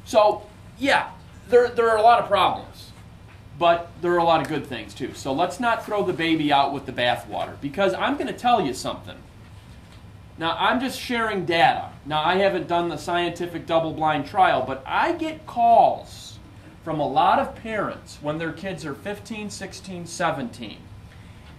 So, yeah, there are a lot of problems, but there are a lot of good things too. So let's not throw the baby out with the bathwater, because I'm going to tell you something. Now, I'm just sharing data. Now, I haven't done the scientific double-blind trial, but I get calls from a lot of parents when their kids are 15, 16, 17.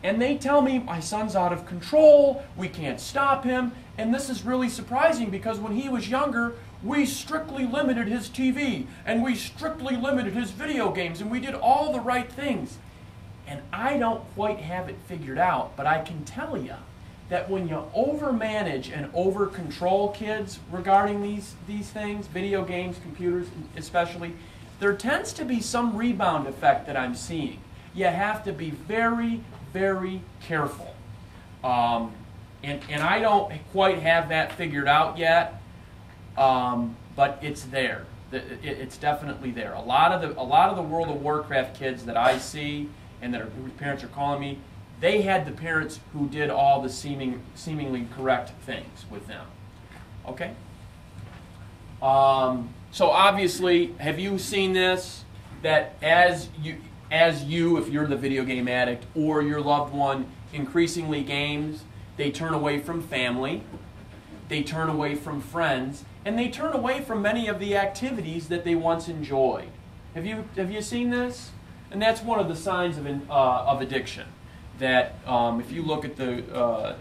And they tell me, my son's out of control, we can't stop him, and this is really surprising because when he was younger, we strictly limited his TV, and we strictly limited his video games, and we did all the right things. And I don't quite have it figured out, but I can tell you that when you overmanage and over-control kids regarding these things, video games, computers especially, there tends to be some rebound effect that I'm seeing. You have to be very, very careful. And I don't quite have that figured out yet, but it's there. It's definitely there. A lot of the World of Warcraft kids that I see and that parents are calling me, they had the parents who did all the seemingly correct things with them. Okay? So obviously, have you seen this? That as you, if you're the video game addict, or your loved one increasingly games, they turn away from family, they turn away from friends, and they turn away from many of the activities that they once enjoyed. Have you seen this? And that's one of the signs of addiction. That if you look at the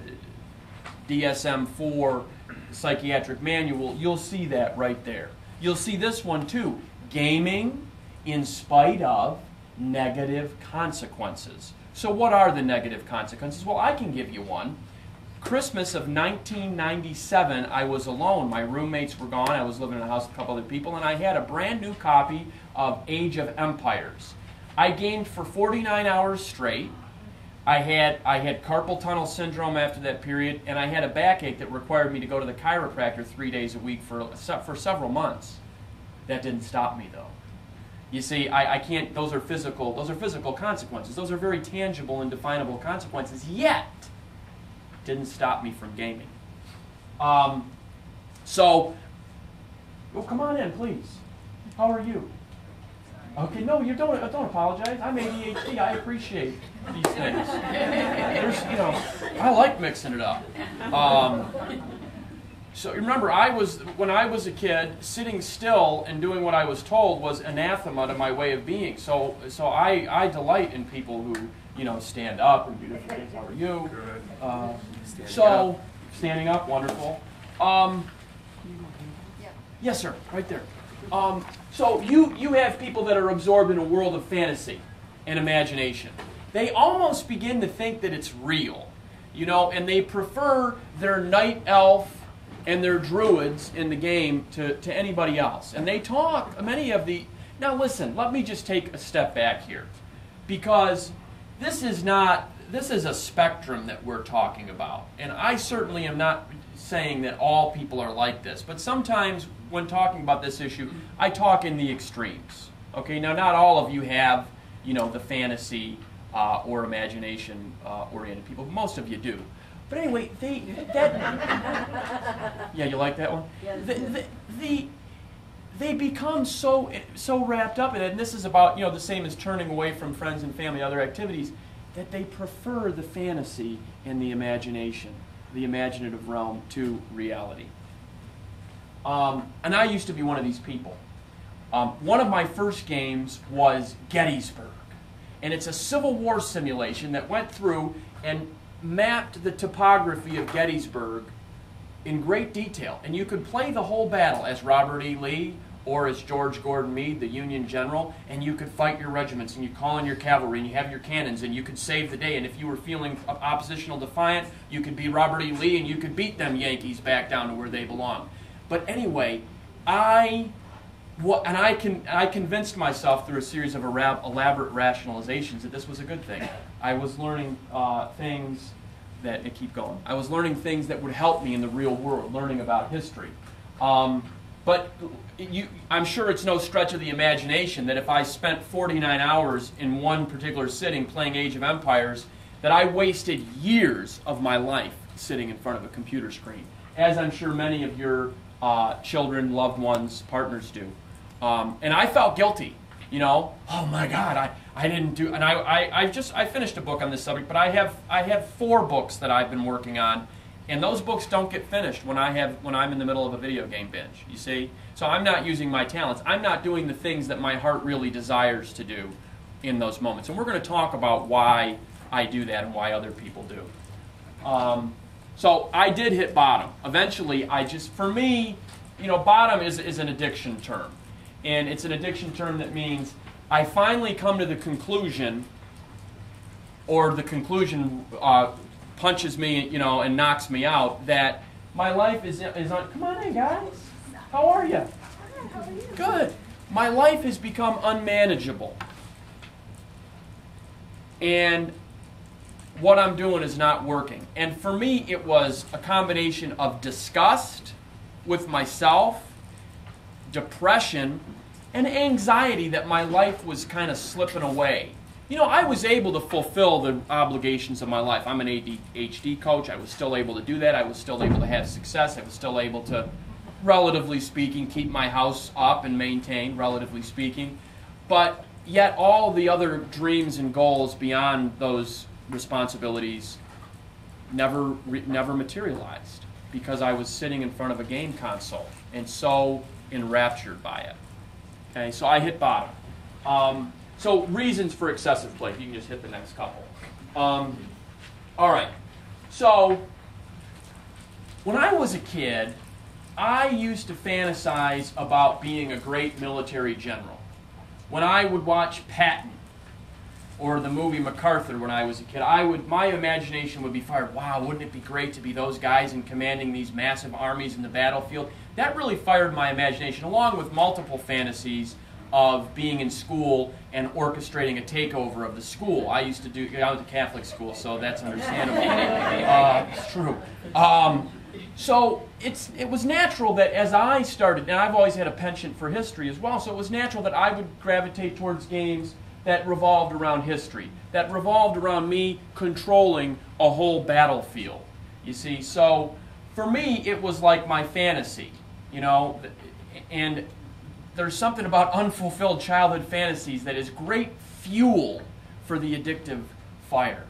DSM-4 psychiatric manual, you'll see that right there. You'll see this one too. Gaming in spite of negative consequences. So what are the negative consequences? Well, I can give you one. Christmas of 1997, I was alone. My roommates were gone. I was living in a house with a couple other people, and I had a brand new copy of Age of Empires. I gamed for 49 hours straight. I had carpal tunnel syndrome after that period, and I had a backache that required me to go to the chiropractor 3 days a week for several months. That didn't stop me, though. You see, I can't. Those are physical consequences. Those are very tangible and definable consequences. Yet, didn't stop me from gaming. So, oh, come on in, please. How are you? Okay, no, you don't apologize. I'm ADHD. I appreciate these things. I like mixing it up. So remember, when I was a kid, sitting still and doing what I was told was anathema to my way of being. So I delight in people who stand up and do different things. How are you? Good. Standing up, wonderful. Yes, sir, right there. So you have people that are absorbed in a world of fantasy and imagination. They almost begin to think that it's real, and they prefer their night elf and their druids in the game to anybody else. And they talk, many of the... Now listen, let me just take a step back here, because this is a spectrum that we're talking about. And I certainly am not saying that all people are like this, but sometimes when talking about this issue, I talk in the extremes. Okay, now not all of you have, the fantasy or imagination oriented people. Most of you do. But anyway, yeah, you like that one? Yes. They become so wrapped up in it, and this is about the same as turning away from friends and family, other activities, that they prefer the fantasy and the imagination, the imaginative realm, to reality. And I used to be one of these people. One of my first games was Gettysburg, and it's a Civil War simulation that went through and mapped the topography of Gettysburg in great detail. And you could play the whole battle as Robert E. Lee or as George Gordon Meade, the Union general, and you could fight your regiments, and you call in your cavalry, and you have your cannons, and you could save the day. And if you were feeling oppositional defiant, you could be Robert E. Lee, and you could beat them Yankees back down to where they belong. But anyway, I convinced myself through a series of elaborate rationalizations that this was a good thing. I was learning things that keep going. I was learning things that would help me in the real world, learning about history. But I'm sure it's no stretch of the imagination that if I spent 49 hours in one particular sitting playing Age of Empires, that I wasted years of my life sitting in front of a computer screen, as I'm sure many of your children, loved ones, partners do. And I felt guilty, you know. Oh my God, I didn't do. And I finished a book on this subject, but I have 4 books that I've been working on, and those books don't get finished when I'm in the middle of a video game binge. You see, so I'm not using my talents. I'm not doing the things that my heart really desires to do in those moments. And we're going to talk about why I do that and why other people do. So I did hit bottom. Eventually, for me, you know, bottom is an addiction term. And it's an addiction term that means I finally come to the conclusion, or the conclusion punches me, you know, and knocks me out, that my life is on. Come on in, guys. How are you? How are you? Good. My life has become unmanageable. And what I'm doing is not working. And for me, it was a combination of disgust with myself, depression, and anxiety that my life was kind of slipping away. You know, I was able to fulfill the obligations of my life. I'm an ADHD coach. I was still able to do that. I was still able to have success. I was still able to, relatively speaking, keep my house up and maintained, relatively speaking. But yet all the other dreams and goals beyond those responsibilities never materialized, because I was sitting in front of a game console and so enraptured by it. Okay, so I hit bottom. So reasons for excessive play. You can just hit the next couple. All right. So when I was a kid, I used to fantasize about being a great military general. When I would watch Patton or the movie MacArthur when I was a kid, my imagination would be fired. Wow, wouldn't it be great to be those guys and commanding these massive armies in the battlefield? That really fired my imagination, along with multiple fantasies of being in school and orchestrating a takeover of the school. I went to Catholic school, so that's understandable. It's true. So it was natural that as I started, and I've always had a penchant for history as well, so it was natural that I would gravitate towards games that revolved around history, that revolved around me controlling a whole battlefield. You see, so for me, it was like my fantasy, you know, and there's something about unfulfilled childhood fantasies that is great fuel for the addictive fire.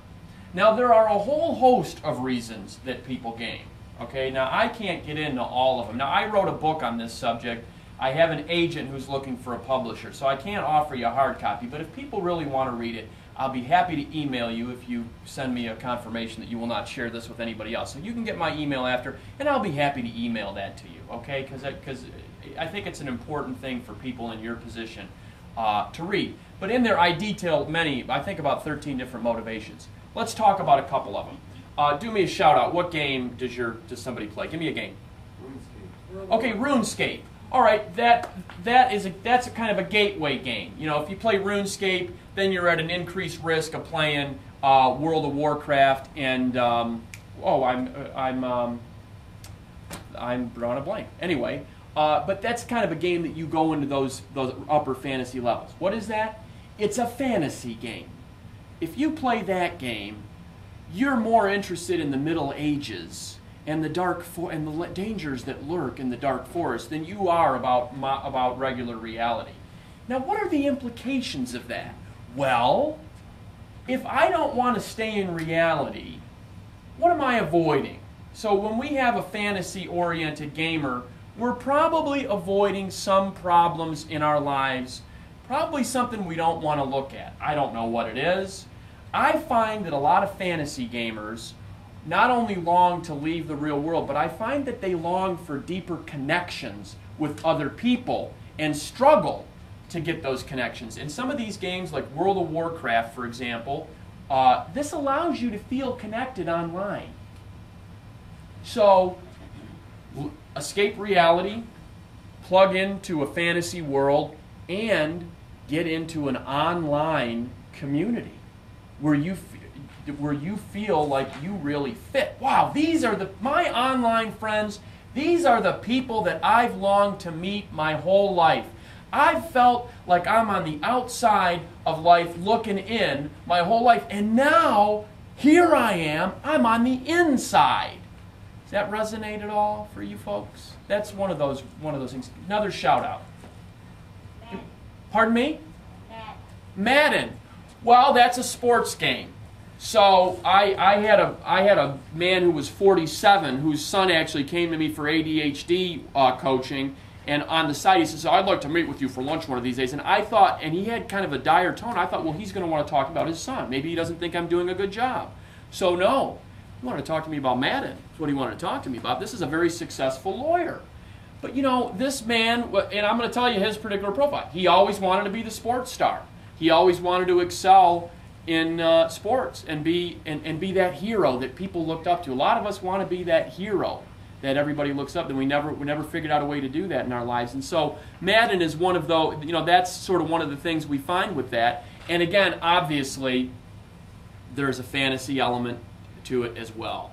Now, there are a whole host of reasons that people game. Okay, now I can't get into all of them. Now, I wrote a book on this subject. I have an agent who's looking for a publisher, so I can't offer you a hard copy. But if people really want to read it, I'll be happy to email you if you send me a confirmation that you will not share this with anybody else. So you can get my email after, and I'll be happy to email that to you, okay? Because I think it's an important thing for people in your position to read. But in there, I detail I think about 13 different motivations. Let's talk about a couple of them. Do me a shout out. What game does somebody play? Give me a game. RuneScape. Okay, RuneScape. All right, that's a kind of a gateway game. You know, if you play RuneScape, then you're at an increased risk of playing World of Warcraft and I'm drawing a blank. Anyway, but that's kind of a game that you go into those upper fantasy levels. What is that? It's a fantasy game. If you play that game, you're more interested in the Middle Ages and the dangers that lurk in the dark forest than you are about regular reality. Now, what are the implications of that? Well, if I don't want to stay in reality, what am I avoiding? So when we have a fantasy-oriented gamer, we're probably avoiding some problems in our lives, probably something we don't want to look at. I don't know what it is. I find that a lot of fantasy gamers not only long to leave the real world, but I find that they long for deeper connections with other people and struggle to get those connections. In some of these games, like World of Warcraft, for example, this allows you to feel connected online. So, escape reality, plug into a fantasy world, and get into an online community where you feel like you really fit. Wow, these are my online friends. These are the people that I've longed to meet my whole life. I've felt like I'm on the outside of life looking in my whole life, and now here I am, I'm on the inside. Does that resonate at all for you folks? That's one of those things. Another shout out. Pardon me? Madden. Madden. Well, that's a sports game. So I had a man who was 47 whose son actually came to me for ADHD coaching, and on the side he says, "I'd like to meet with you for lunch one of these days." And I thought, and he had kind of a dire tone. I thought, well, he's going to want to talk about his son. Maybe he doesn't think I'm doing a good job. So no, he wanted to talk to me about Madden. That's what he wanted to talk to me about. This is a very successful lawyer. But you know, this man, and I'm going to tell you his particular profile. He always wanted to be the sports star. He always wanted to excel in sports and be that hero that people looked up to. A lot of us want to be that hero that everybody looks up to, and we never figured out a way to do that in our lives. And so Madden is one of those, you know, that's sort of one of the things we find with that. And again, obviously, there's a fantasy element to it as well.